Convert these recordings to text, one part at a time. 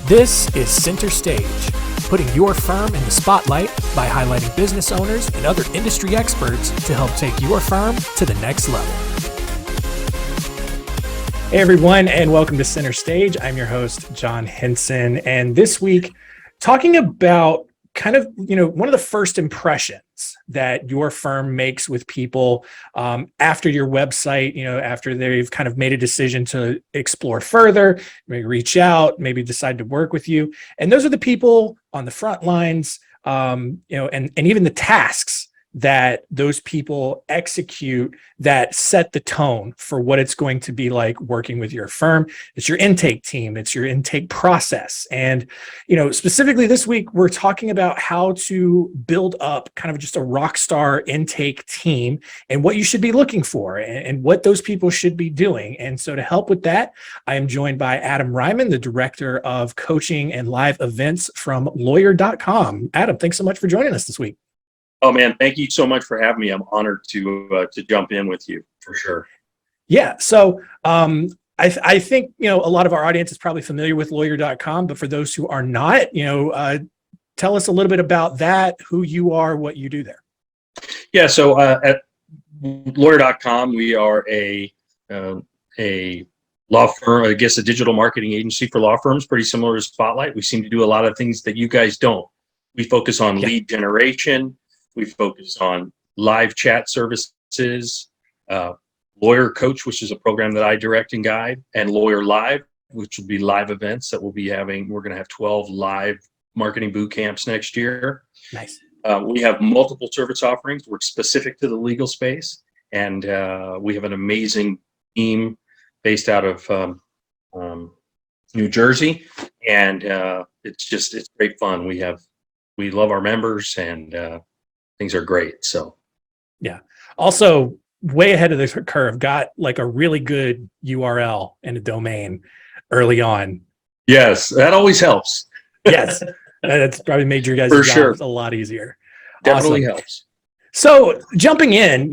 This is Center Stage, putting your firm in the spotlight by highlighting business owners and other industry experts to help take your firm to the next level. Hey everyone, and welcome to Center Stage. I'm your host, John Henson, and this week talking about kind of, one of the first impressions that your firm makes with people after your website, after they've kind of made a decision to explore further, maybe reach out, maybe decide to work with you. And those are the people on the front lines, and even the tasks that those people execute that set the tone for what it's going to be like working with your firm. It's your intake team, it's your intake process. And, specifically this week, we're talking about how to build up kind of just a rock star intake team and what you should be looking for and what those people should be doing. And so to help with that, I am joined by Adam Reiman, the director of coaching and live events from Lawyer.com. Adam, thanks so much for joining us this week. Oh man, thank you so much for having me. I'm honored to jump in with you for sure. Yeah. So I think, a lot of our audience is probably familiar with Lawyer.com, but for those who are not, tell us a little bit about that, who you are, what you do there. Yeah. So at Lawyer.com, we are a law firm, I guess a digital marketing agency for law firms, pretty similar to Spotlight. We seem to do a lot of things that you guys don't. We focus on lead generation. We focus on live chat services, Lawyer Coach, which is a program that I direct and guide, and Lawyer Live, which will be live events that we'll be having. We're going to have 12 live marketing boot camps next year. Nice. We have multiple service offerings. We're specific to the legal space, and we have an amazing team based out of New Jersey, and it's great fun. We love our members, and things are great. So, yeah. Also, way ahead of the curve, got like a really good URL and a domain early on. Yes, that always helps. Yes, that's probably made your guys' jobs a lot easier. Definitely helps. So jumping in,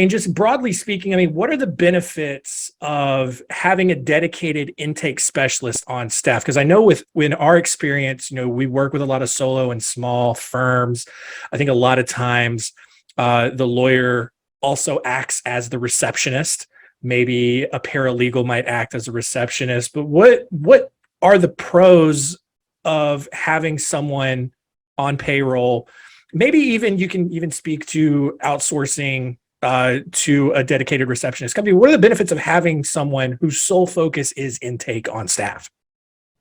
just broadly speaking, what are the benefits of having a dedicated intake specialist on staff? Because I know in our experience, we work with a lot of solo and small firms. I think a lot of times the lawyer also acts as the receptionist. Maybe a paralegal might act as a receptionist. But what are the pros of having someone on payroll? Maybe even you can even speak to outsourcing to a dedicated receptionist company. What are the benefits of having someone whose sole focus is intake on staff?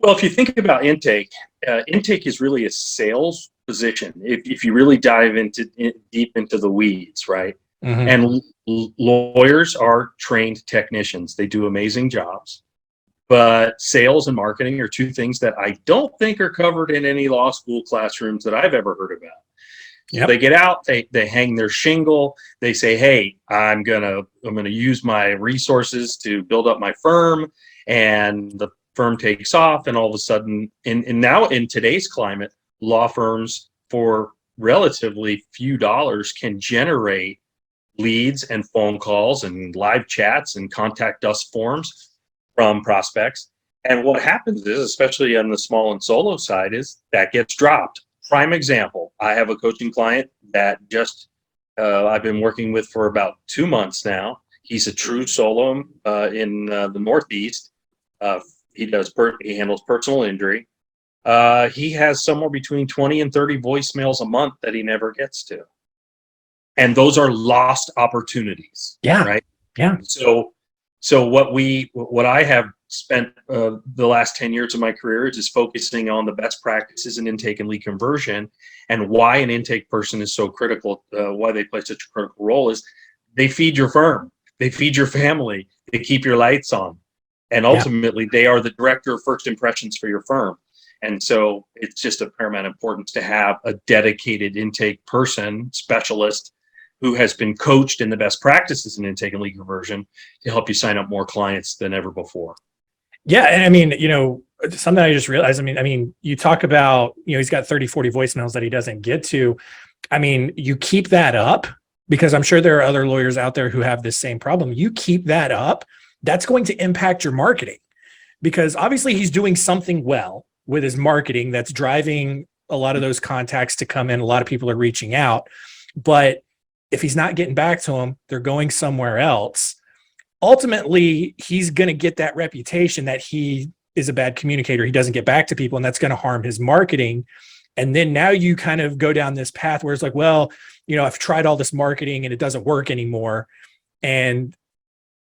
Well, if you think about intake is really a sales position. If you really dive deep into the weeds, right? Mm-hmm. And lawyers are trained technicians. They do amazing jobs. But sales and marketing are two things that I don't think are covered in any law school classrooms that I've ever heard about. So They get out, they hang their shingle, they say, hey, I'm gonna use my resources to build up my firm, and the firm takes off, and all of a sudden, now in today's climate, law firms for relatively few dollars can generate leads and phone calls and live chats and contact us forms from prospects. And what happens is, especially on the small and solo side, is that gets dropped. Prime example, I have a coaching client that I've been working with for about 2 months now. He's a true solo in the Northeast. He handles personal injury. He has somewhere between 20 and 30 voicemails a month that he never gets to. And those are lost opportunities. Yeah. Right. Yeah. So what I have spent the last 10 years of my career is just focusing on the best practices in intake and lead conversion, and why an intake person is so critical, why they play such a critical role is they feed your firm, they feed your family, they keep your lights on, and ultimately they are the director of first impressions for your firm. And so it's just of paramount importance to have a dedicated intake person, specialist, who has been coached in the best practices in intake and lead conversion to help you sign up more clients than ever before. Yeah. And something I just realized, you talk about, he's got 30, 40 voicemails that he doesn't get to. You keep that up, because I'm sure there are other lawyers out there who have this same problem. You keep that up, that's going to impact your marketing, because obviously he's doing something well. with his marketing that's driving a lot of those contacts to come in. A lot of people are reaching out, but if he's not getting back to them, they're going somewhere else. Ultimately, he's going to get that reputation that he is a bad communicator. He doesn't get back to people, and that's going to harm his marketing. And then now you kind of go down this path where it's like, well, I've tried all this marketing and it doesn't work anymore. And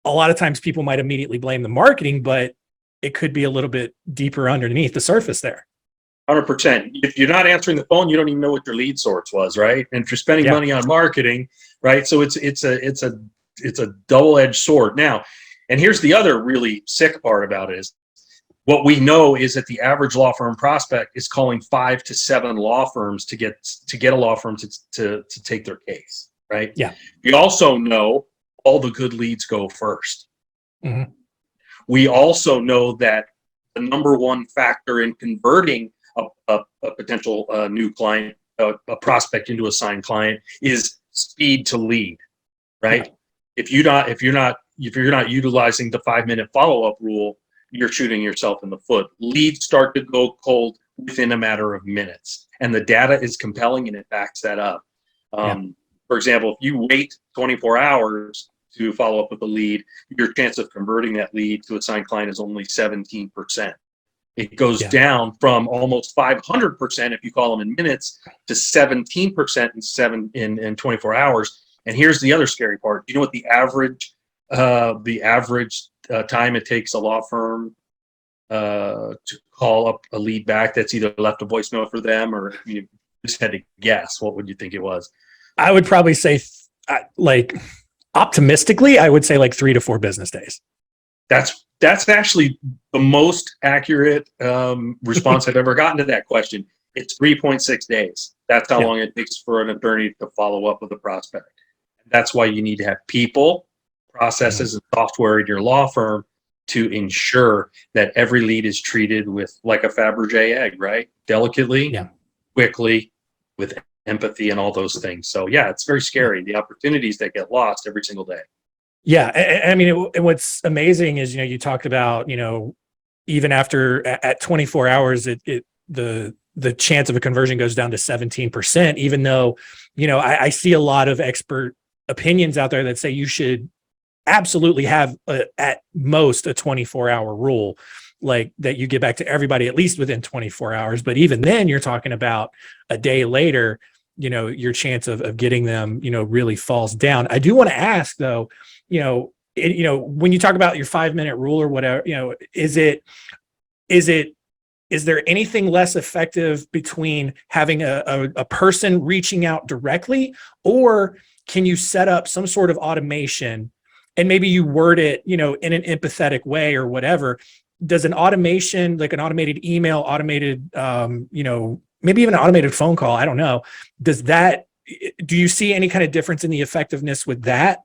a lot of times people might immediately blame the marketing, but it could be a little bit deeper underneath the surface there. 100%. If you're not answering the phone, you don't even know what your lead source was, right? And if you're spending money on marketing, right? So it's a double-edged sword. Now, and here's the other really sick part about it is what we know is that the average law firm prospect is calling 5 to 7 law firms to get a law firm to take their case, right? Yeah. We also know all the good leads go first. Mm-hmm. We also know that the number one factor in converting a potential new client, a prospect into a signed client, is speed to lead, right? Yeah. If you're not utilizing the 5-minute follow-up rule, you're shooting yourself in the foot. Leads start to go cold within a matter of minutes, and the data is compelling and it backs that up. For example, if you wait 24 hours to follow up with a lead, your chance of converting that lead to a signed client is only 17%. It goes down from almost 500% if you call them in minutes to 17% in 24 hours. And here's the other scary part. You know what the average time it takes a law firm to call up a lead back that's either left a voicemail for them or you just had to guess? What would you think it was? I would probably say, optimistically, I would say 3 to 4 business days. That's actually the most accurate response I've ever gotten to that question. It's 3.6 days. That's how long it takes for an attorney to follow up with a prospect. That's why you need to have people, processes, and software in your law firm to ensure that every lead is treated with like a Fabergé egg, right? Delicately, quickly, with empathy and all those things. So it's very scary. The opportunities that get lost every single day. Yeah. I mean, what's amazing is, you talked about, even at 24 hours, the chance of a conversion goes down to 17%, even though, I see a lot of expert opinions out there that say you should absolutely have at most a 24-hour rule, like that you get back to everybody at least within 24 hours. But even then you're talking about a day later, your chance of getting them, really falls down. I do want to ask though, when you talk about your 5-minute rule or whatever, is there anything less effective between having a person reaching out directly, or can you set up some sort of automation and maybe you word it, in an empathetic way or whatever? Does an automation, like an automated email, automated, maybe even an automated phone call, I don't know. Do you see any kind of difference in the effectiveness with that?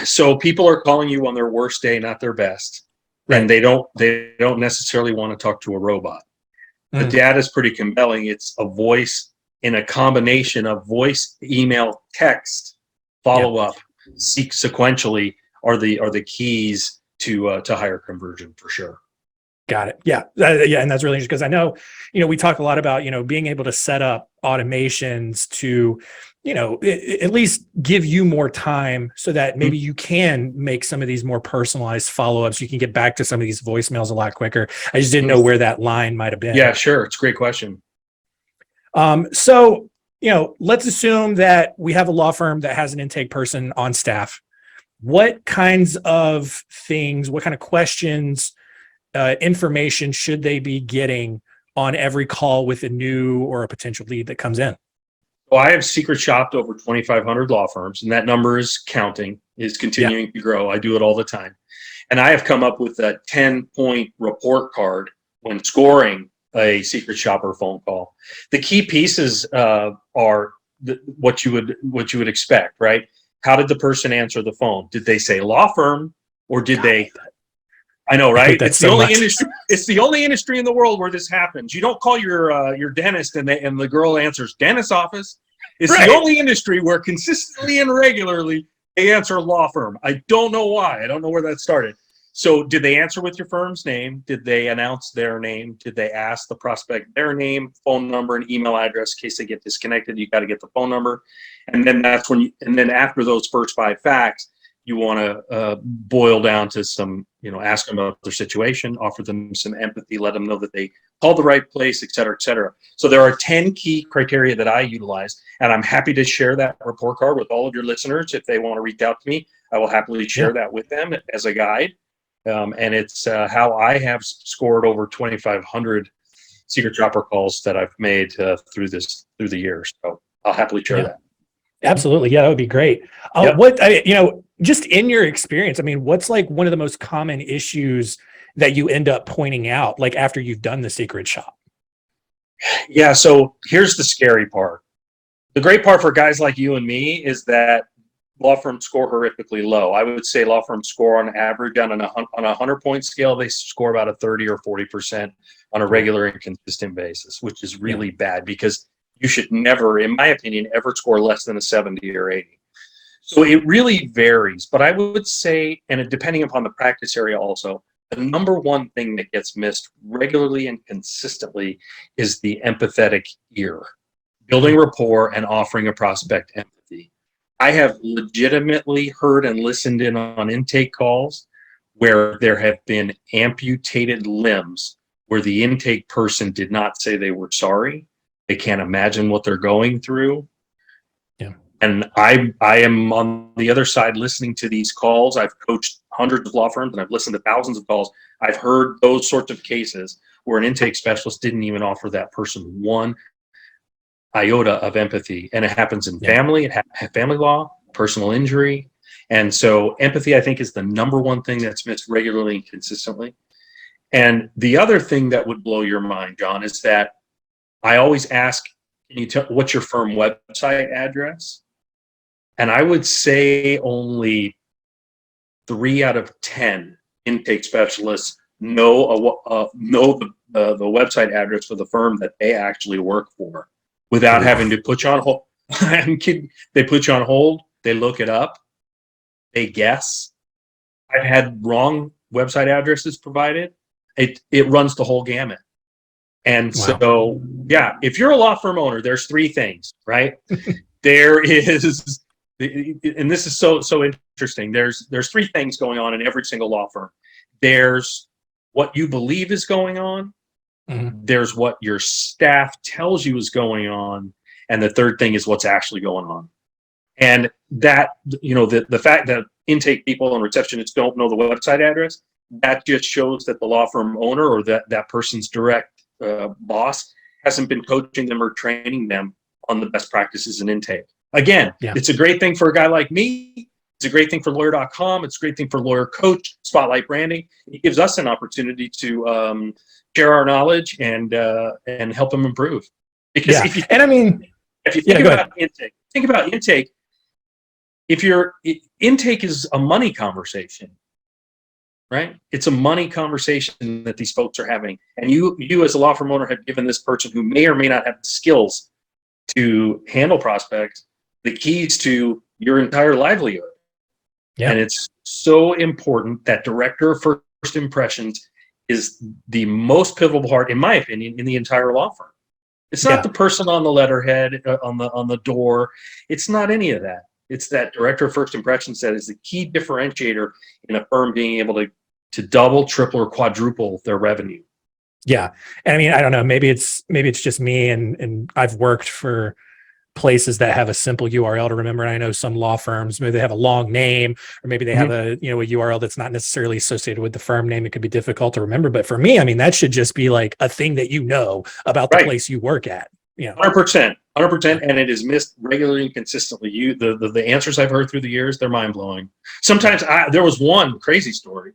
So people are calling you on their worst day, not their best. Right. And they don't necessarily want to talk to a robot. The data is pretty compelling. It's a voice in a combination of voice, email, text, follow up, seek sequentially are the keys to higher conversion for sure. Got it. Yeah. And that's really interesting because I know, we talk a lot about, being able to set up automations to, at least give you more time so that maybe you can make some of these more personalized follow-ups. You can get back to some of these voicemails a lot quicker. I just didn't know where that line might have been. Yeah, sure. It's a great question. So, let's assume that we have a law firm that has an intake person on staff. What kinds of things, what kind of questions, information should they be getting on every call with a new or a potential lead that comes in? Well, I have secret shopped over 2,500 law firms, and that number is counting, is continuing to grow. I do it all the time. And I have come up with a 10-point report card when scoring a secret shopper phone call. The key pieces are what you would expect, right? How did the person answer the phone? Did they say law firm or did they? I know, right? It's the only industry. It's the only industry in the world where this happens. You don't call your dentist and the girl answers dentist office. It's the only industry where consistently and regularly they answer law firm. I don't know why. I don't know where that started. So did they answer with your firm's name? Did they announce their name? Did they ask the prospect their name, phone number, and email address? In case they get disconnected, you got to get the phone number. And then that's when and then after those first 5 facts, you want to boil down to some, ask them about their situation, offer them some empathy, let them know that they called the right place, et cetera, et cetera. So there are 10 key criteria that I utilize, and I'm happy to share that report card with all of your listeners. If they want to reach out to me, I will happily share that with them as a guide. And it's how I have scored over 2,500 secret shopper calls that I've made through the years. So I'll happily share that. Absolutely. Yeah, that would be great. Just in your experience, I mean, what's like one of the most common issues that you end up pointing out, like after you've done the secret shop? Yeah. So here's the scary part. The great part for guys like you and me is that law firms score horrifically low. I would say law firms score on average on a 100-point scale, they score about a 30 or 40% on a regular and consistent basis, which is really bad because you should never, in my opinion, ever score less than a 70 or 80. So it really varies, but I would say, and depending upon the practice area also, the number one thing that gets missed regularly and consistently is the empathetic ear, building rapport and offering a prospect empathy. I have legitimately heard and listened in on intake calls where there have been amputated limbs where the intake person did not say they were sorry. They can't imagine what they're going through. Yeah. And I am on the other side listening to these calls. I've coached hundreds of law firms and I've listened to thousands of calls. I've heard those sorts of cases where an intake specialist didn't even offer that person one iota of empathy. And it happens in family, family law, personal injury. And so empathy, I think, is the number one thing that's missed regularly and consistently. And the other thing that would blow your mind, John, is that I always ask, can you tell what's your firm website address? And I would say only 3 out of 10 intake specialists know the website address for the firm that they actually work for without having to put you on hold. They put you on hold. They look it up. They guess. I've had wrong website addresses provided. It runs the whole gamut. And so, if you're a law firm owner, there's 3 things, right? There is, and this is so interesting. There's 3 things going on in every single law firm. There's what you believe is going on. Mm-hmm. There's what your staff tells you is going on. And the third thing is what's actually going on. And that, the fact that intake people and receptionists don't know the website address, that just shows that the law firm owner or that person's direct boss hasn't been coaching them or training them on the best practices in intake. Again, it's a great thing for a guy like me. It's a great thing for Lawyer.com. It's a great thing for Lawyer Coach, Spotlight Branding. It gives us an opportunity to share our knowledge and help them improve. Because if you think about intake, intake is a money conversation. Right? It's a money conversation that these folks are having. And you as a law firm owner have given this person who may or may not have the skills to handle prospects the keys to your entire livelihood. Yeah. And it's so important that director of first impressions is the most pivotal part, in my opinion, in the entire law firm. It's not the person on the letterhead, on the door. It's not any of that. It's that director of first impressions that is the key differentiator in a firm being able to double, triple, or quadruple their revenue. Yeah. And I mean, I don't know, maybe it's just me and I've worked for places that have a simple URL to remember. And I know some law firms, maybe they have a long name, or maybe they have a URL that's not necessarily associated with the firm name. It could be difficult to remember. But for me, I mean, that should just be like a thing that about the place you work at. 100%. And it is missed regularly and consistently. The answers I've heard through the years, they're mind blowing. Sometimes there was one crazy story.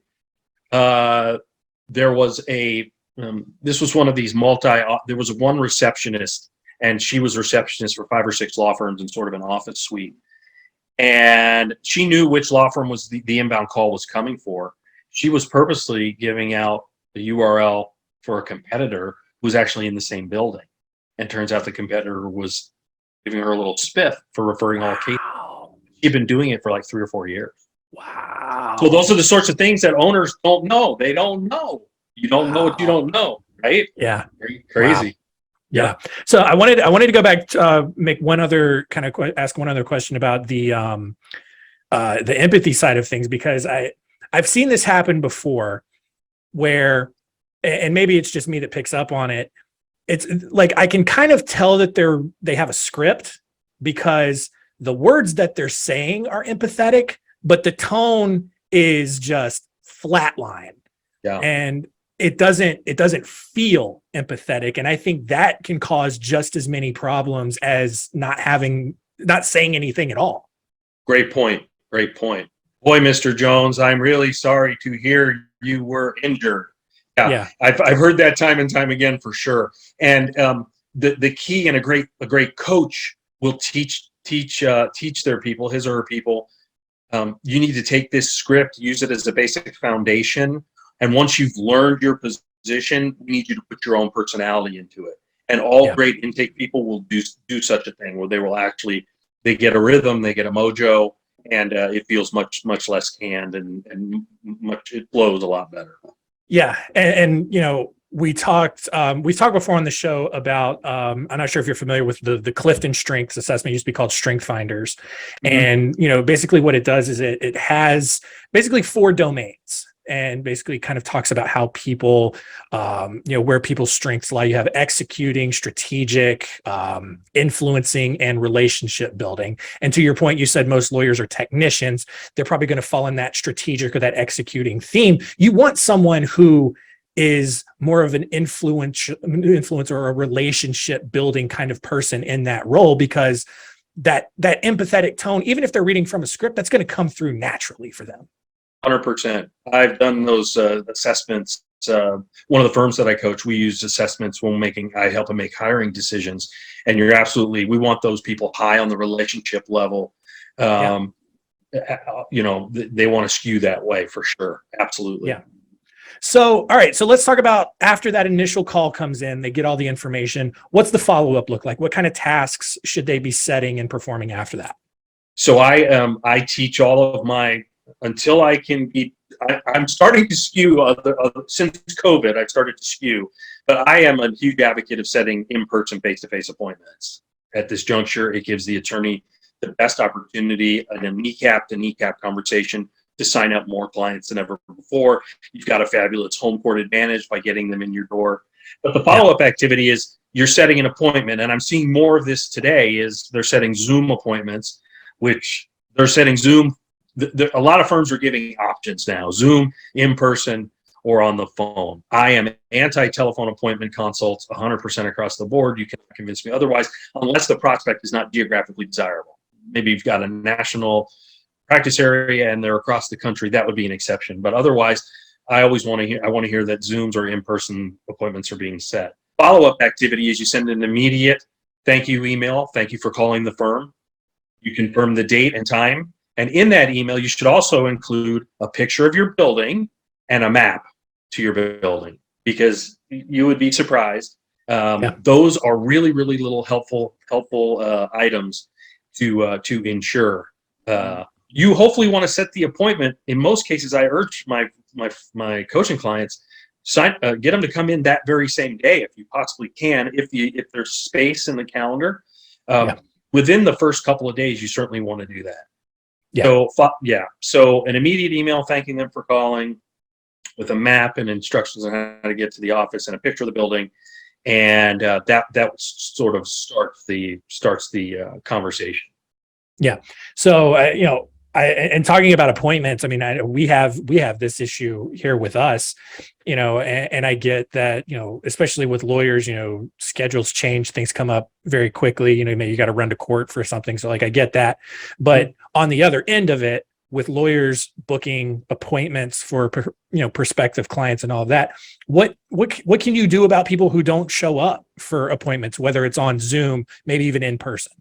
There was this was one of these there was one receptionist, and she was receptionist for 5 or 6 law firms in sort of an office suite. And she knew which law firm was the inbound call was coming for. She was purposely giving out the URL for a competitor who's actually in the same building. And turns out the competitor was giving her a little spiff for referring all cases. She'd been doing it for like 3 or 4 years. So Wow. those are the sorts of things that owners don't know. They don't know. You don't know what you don't know, right? Yeah. Wow. Crazy. Yeah. So I wanted to go back to make one other kind of ask one other question about the empathy side of things, because I've seen this happen before where, and maybe it's just me that picks up on it. It's like I can kind of tell that they have a script because the words that they're saying are empathetic, but the tone is just flatline. Yeah. And it doesn't feel empathetic. And I think that can cause just as many problems as not saying anything at all. Great point. Great point. Boy, Mr. Jones, I'm really sorry to hear you were injured. Yeah. I've heard that time and time again for sure. And the key, and a great coach will teach their people, his or her people. You need to take this script, use it as a basic foundation. And once you've learned your position, we need you to put your own personality into it. And all great intake people will do such a thing where they get a rhythm, they get a mojo, and it feels much less canned, and it flows a lot better. Yeah, and we talked before on the show about I'm not sure if you're familiar with the Clifton Strengths Assessment. It used to be called Strength Finders. And basically what it does is it has basically 4 domains, and basically kind of talks about how people where people's strengths lie. You have executing, strategic, influencing, and relationship building. And to your point, you said most lawyers are technicians. They're probably going to fall in that strategic or that executing theme. You want someone who is more of an influencer or a relationship building kind of person in that role, because that empathetic tone, even if they're reading from a script, that's going to come through naturally for them. 100%. I've done those assessments. One of the firms that I coach, we use assessments when I help them make hiring decisions. And we want those people high on the relationship level. They want to skew that way for sure. Absolutely. Yeah. So, all right. So let's talk about after that initial call comes in, they get all the information. What's the follow-up look like? What kind of tasks should they be setting and performing after that? So I teach all of my, until I can be, I'm starting to skew since COVID, I've started to skew, but I am a huge advocate of setting in-person face-to-face appointments. At this juncture, it gives the attorney the best opportunity, a kneecap-to-kneecap conversation, to sign up more clients than ever before. You've got a fabulous home court advantage by getting them in your door. But the follow-up activity is you're setting an appointment, and I'm seeing more of this today, is they're setting Zoom appointments, which they're setting Zoom. A lot of firms are giving options now: Zoom, in person, or on the phone. I am anti-telephone appointment consults 100% across the board. You cannot convince me otherwise, unless the prospect is not geographically desirable. Maybe you've got a national practice area and they're across the country. That would be an exception. But otherwise, I want to hear that Zooms or in-person appointments are being set. Follow-up activity is you send an immediate thank you email. Thank you for calling the firm. You confirm the date and time. And in that email, you should also include a picture of your building and a map to your building, because you would be surprised. Those are really, really little helpful items to ensure. You hopefully want to set the appointment. In most cases, I urge my coaching clients, get them to come in that very same day if you possibly can, if there's space in the calendar. Within the first couple of days, you certainly want to do that. So an immediate email thanking them for calling, with a map and instructions on how to get to the office and a picture of the building, and that sort of starts the conversation. Yeah. So and talking about appointments, I mean, we have this issue here with us, and I get that, especially with lawyers, schedules change, things come up very quickly, maybe you got to run to court for something. So like, I get that. But on the other end of it, with lawyers booking appointments for, prospective clients and all of that, what can you do about people who don't show up for appointments, whether it's on Zoom, maybe even in person?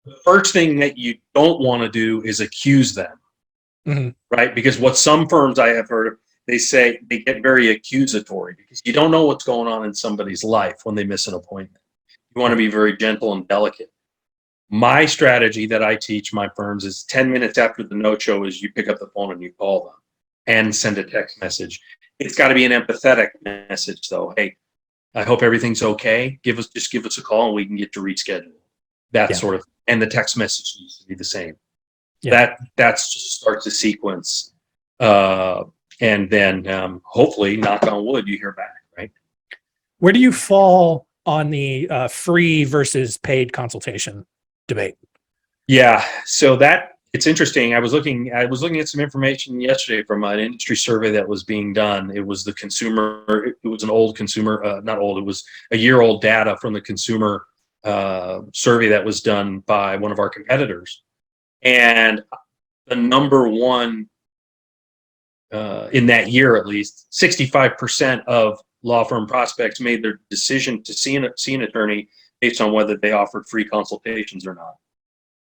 The first thing that you don't want to do is accuse them, right? Because what some firms I have heard, they say they get very accusatory, because you don't know what's going on in somebody's life when they miss an appointment. You want to be very gentle and delicate. My strategy that I teach my firms is 10 minutes after the no-show is you pick up the phone and you call them and send a text message. It's got to be an empathetic message though. Hey, I hope everything's okay. Just give us a call and we can get to reschedule. That sort of, and the text message needs to be the same. That's just starts a sequence. And then hopefully, knock on wood, you hear back, right? Where do you fall on the free versus paid consultation debate? Yeah, so it's interesting. I was looking at some information yesterday from an industry survey that was being done. It was it was an old consumer, not old, it was a year-old data from the consumer survey that was done by one of our competitors. And the number one, in that year at least, 65% of law firm prospects made their decision to see an attorney based on whether they offered free consultations or not.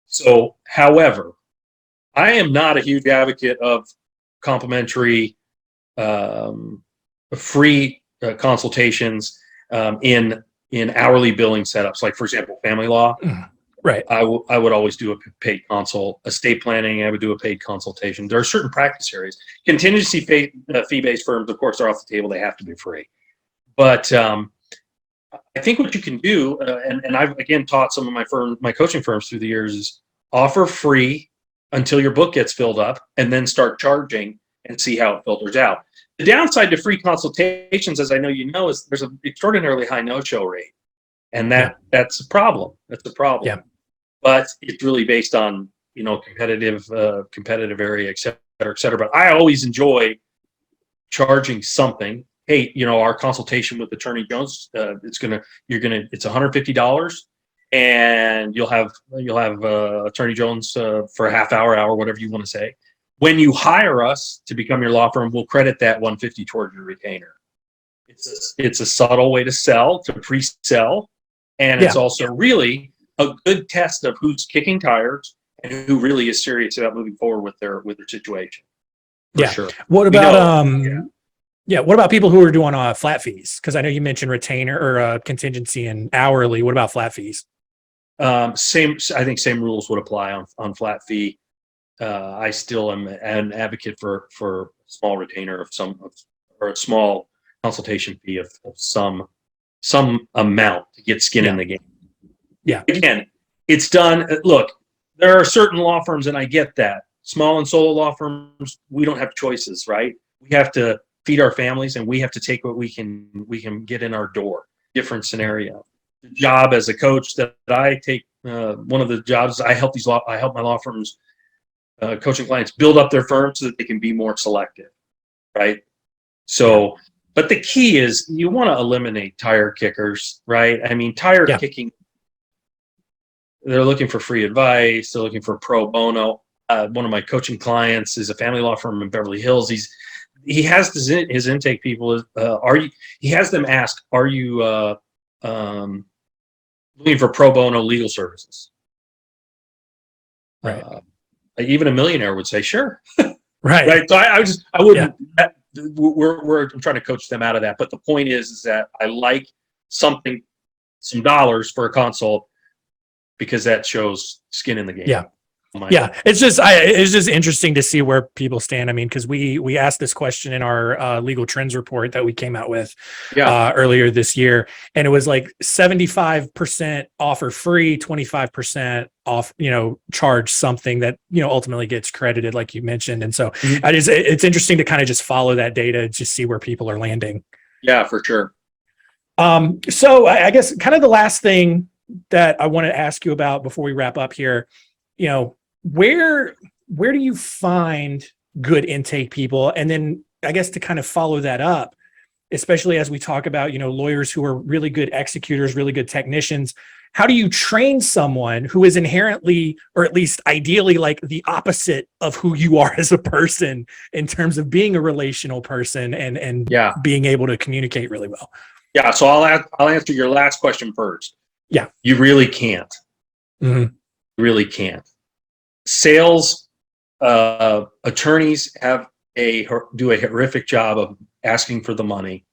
So, however, I am not a huge advocate of complimentary, free consultations in hourly billing setups. Like, for example, family law. Right. I would always do a paid consult. Estate planning, I would do a paid consultation. There are certain practice areas. Contingency fee-based firms, of course, are off the table. They have to be free. But I think what you can do, and I've again taught some of my coaching firms through the years, is offer free until your book gets filled up, and then start charging and see how it filters out. The downside to free consultations, as I know you know, is there's an extraordinarily high no-show rate, and that's a problem. That's a problem. Yeah. But it's really based on competitive area, et cetera, et cetera. But I always enjoy charging something. Hey, our consultation with Attorney Jones, it's $150. And you'll have Attorney Jones for a half hour, whatever you want to say. When you hire us to become your law firm, we'll credit that $150 towards your retainer. It's a subtle way to sell, to pre-sell, and it's also really a good test of who's kicking tires and who really is serious about moving forward with their situation. For sure. What about what about people who are doing flat fees? Because I know you mentioned retainer or contingency and hourly. What about flat fees? I think same rules would apply on flat fee. I still am an advocate for small retainer or a small consultation fee of some amount to get skin in the game. Yeah. Again, it's done. Look, there are certain law firms, and I get that. Small and solo law firms, we don't have choices, right? We have to feed our families, and we have to take what we can get in our door. Different scenario. The job as a coach that I take, one of the jobs I help my law firms, coaching clients build up their firm so that they can be more selective, right? So, but the key is you want to eliminate tire kickers, right? I mean, tire kicking. They're looking for free advice. They're looking for pro bono. One of my coaching clients is a family law firm in Beverly Hills. He has his intake people. He has them ask, "Are you looking for pro bono legal services?" Right. Even a millionaire would say, "Sure." Right. Right. So I wouldn't. I'm trying to coach them out of that. But the point is that I like some dollars for a consult, because that shows skin in the game. It's just interesting to see where people stand. I mean, because we asked this question in our legal trends report that we came out with earlier this year, and it was like 75% offer free, 25% off, charge something that ultimately gets credited, like you mentioned. And so it's interesting to kind of just follow that data, just see where people are landing. Yeah, for sure. So I guess kind of the last thing that I want to ask you about before we wrap up here, where do you find good intake people? And then I guess to kind of follow that up, especially as we talk about, lawyers who are really good executors, really good technicians, how do you train someone who is inherently, or at least ideally, like the opposite of who you are as a person in terms of being a relational person and being able to communicate really well? Yeah. So I'll answer your last question first. Yeah. You really can't. Mm-hmm. You really can't. Sales attorneys do a horrific job of asking for the money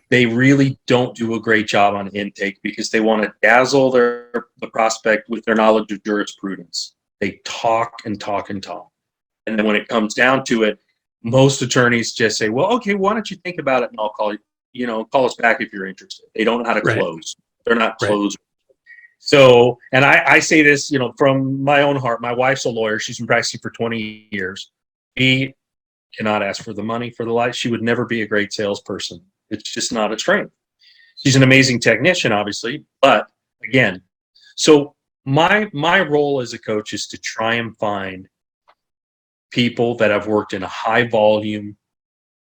They really don't do a great job on intake because they want to dazzle the prospect with their knowledge of jurisprudence. They talk and talk and talk. And then when it comes down to it, most attorneys just say, well, okay, why don't you think about it and I'll call you, call us back if you're interested. They don't know how to close. They're not closers. So, and I say this, from my own heart. My wife's a lawyer. She's been practicing for 20 years. She cannot ask for the money for the life. She would never be a great salesperson. It's just not a strength. She's an amazing technician, obviously, but again, so my role as a coach is to try and find people that have worked in a high volume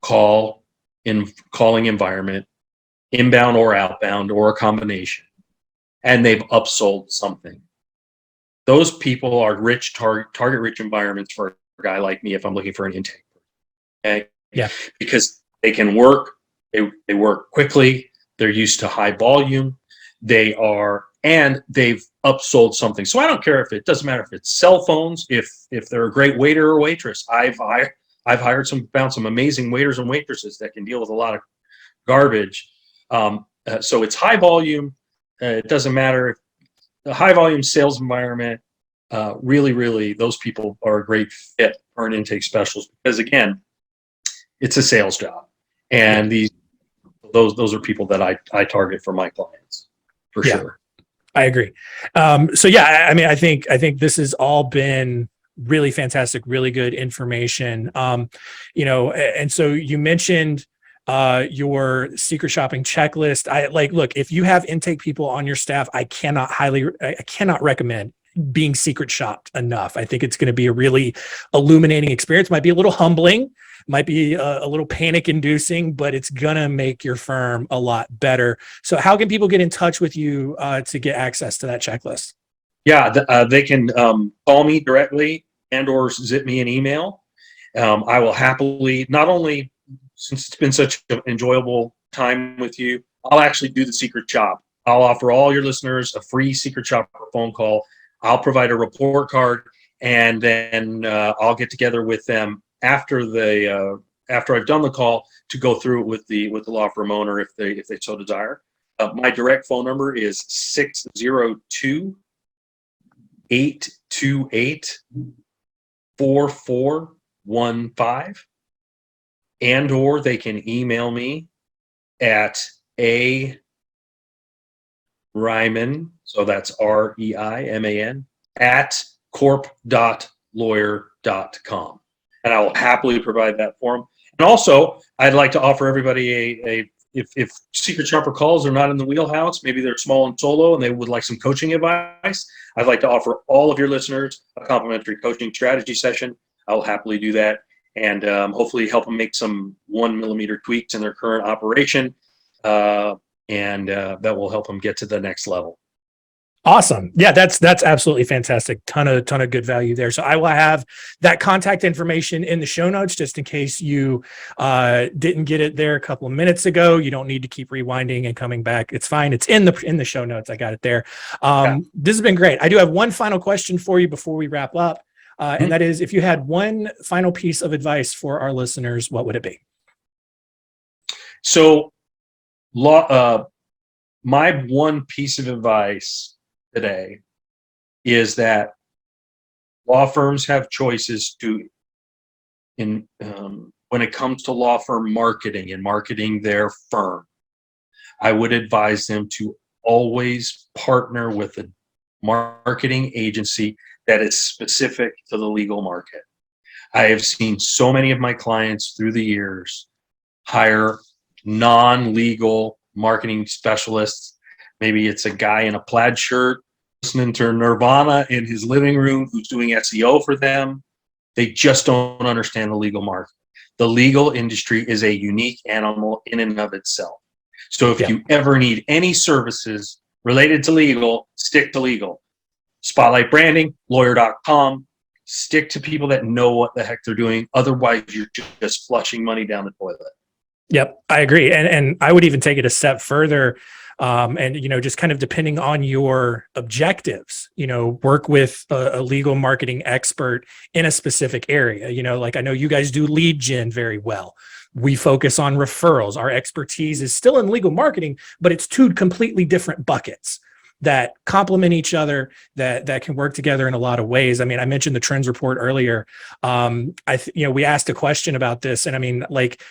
calling environment, inbound or outbound or a combination, and they've upsold something. Those people are rich target rich environments for a guy like me if I'm looking for an intake. Okay? Yeah. Because they can work. They work quickly. They're used to high volume. And they've upsold something. So I don't care if it doesn't matter if it's cell phones, if they're a great waiter or waitress. I've found some amazing waiters and waitresses that can deal with a lot of garbage. So it's high volume. It doesn't matter if the high volume sales environment. Really, those people are a great fit for an intake specialist because again, it's a sales job, and those are people that I target for my clients for sure. I agree. So yeah, I mean, I think this has all been really fantastic, really good information. And so you mentioned your secret shopping checklist. Look, if you have intake people on your staff, I cannot recommend being secret shopped enough. I think it's going to be a really illuminating experience. Might be a little humbling, might be a little panic inducing, but it's going to make your firm a lot better. So how can people get in touch with you to get access to that checklist? Yeah, they can call me directly and or zip me an email. I will happily, not only since it's been such an enjoyable time with you, I'll actually do the secret shop. I'll offer all your listeners a free secret shop phone call. I'll provide a report card, and then I'll get together with them after I've done the call to go through it with the law firm owner if they so desire. My direct phone number is 602-828-4415, and or they can email me at Reiman, so that's REIMAN @corp.lawyer.com. And I will happily provide that form. And also, I'd like to offer everybody if secret shopper calls are not in the wheelhouse, maybe they're small and solo and they would like some coaching advice, I'd like to offer all of your listeners a complimentary coaching strategy session. I will happily do that and hopefully help them make some 1mm tweaks in their current operation. And that will help them get to the next level. Awesome. Yeah, that's absolutely fantastic. Ton of good value there. So I will have that contact information in the show notes, just in case you didn't get it there a couple of minutes ago. You don't need to keep rewinding and coming back. It's fine. It's in the show notes. I got it there. This has been great. I do have one final question for you before we wrap up. And that is, if you had one final piece of advice for our listeners, what would it be? So my one piece of advice today is that law firms have choices when it comes to law firm marketing and marketing their firm. I would advise them to always partner with a marketing agency that is specific to the legal market. I have seen so many of my clients through the years hire non-legal marketing specialists. Maybe it's a guy in a plaid shirt listening to Nirvana in his living room who's doing SEO for them. They just don't understand the legal market. The legal industry is a unique animal in and of itself. So if you ever need any services related to legal, stick to legal. Spotlight Branding, Lawyer.com. Stick to people that know what the heck they're doing. Otherwise, you're just flushing money down the toilet. Yep, I agree. And I would even take it a step further. And, just kind of depending on your objectives, work with a legal marketing expert in a specific area. Like I know you guys do lead gen very well. We focus on referrals. Our expertise is still in legal marketing, but it's two completely different buckets that complement each other, that can work together in a lot of ways. I mean, I mentioned the trends report earlier. We asked a question about this, and I mean, like,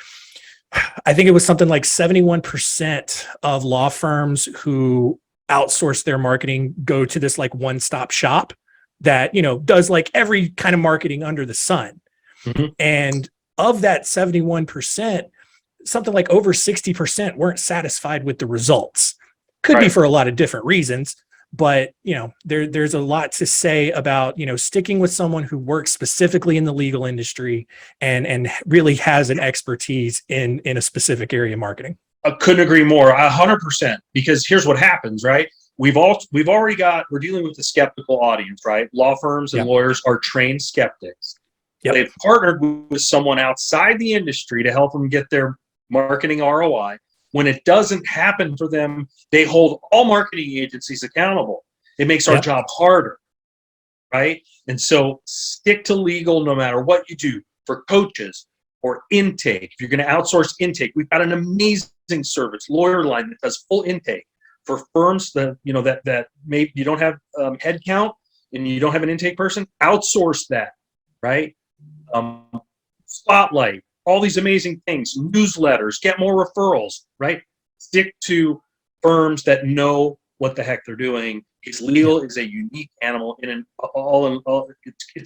I think it was something like 71% of law firms who outsource their marketing go to this like one-stop shop that, does like every kind of marketing under the sun. Mm-hmm. And of that 71%, something like over 60% weren't satisfied with the results. Could be for a lot of different reasons, but there's a lot to say about sticking with someone who works specifically in the legal industry and really has an expertise in a specific area of marketing. I couldn't agree more, 100%. Because here's what happens, right? We're dealing with a skeptical audience, right? Law firms and lawyers are trained skeptics. Yep. They've partnered with someone outside the industry to help them get their marketing ROI. When it doesn't happen for them, they hold all marketing agencies accountable. It makes our job harder, right? And so stick to legal no matter what you do. For coaches or intake, if you're going to outsource intake, we've got an amazing service, Lawyerline, that does full intake. For firms that maybe you don't have headcount and you don't have an intake person, outsource that, right? Spotlight. All these amazing things, newsletters, get more referrals, right? Stick to firms that know what the heck they're doing. Because legal is a unique animal it's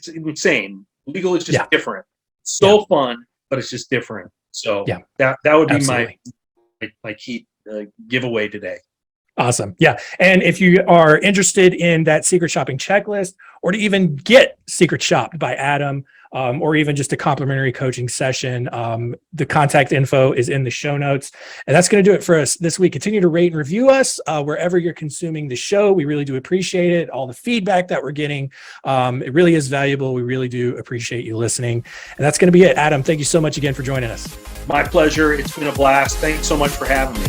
insane. Legal is just different. So fun, but it's just different. So that would be my key giveaway today. Awesome. Yeah. And if you are interested in that secret shopping checklist, or to even get secret shopped by Adam, or even just a complimentary coaching session, the contact info is in the show notes. And that's going to do it for us this week. Continue to rate and review us wherever you're consuming the show. We really do appreciate it. All the feedback that we're getting, it really is valuable. We really do appreciate you listening. And that's going to be it. Adam, thank you so much again for joining us. My pleasure. It's been a blast. Thanks so much for having me.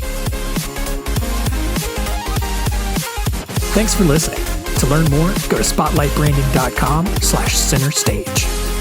Thanks for listening. To learn more, go to spotlightbranding.com/centerstage.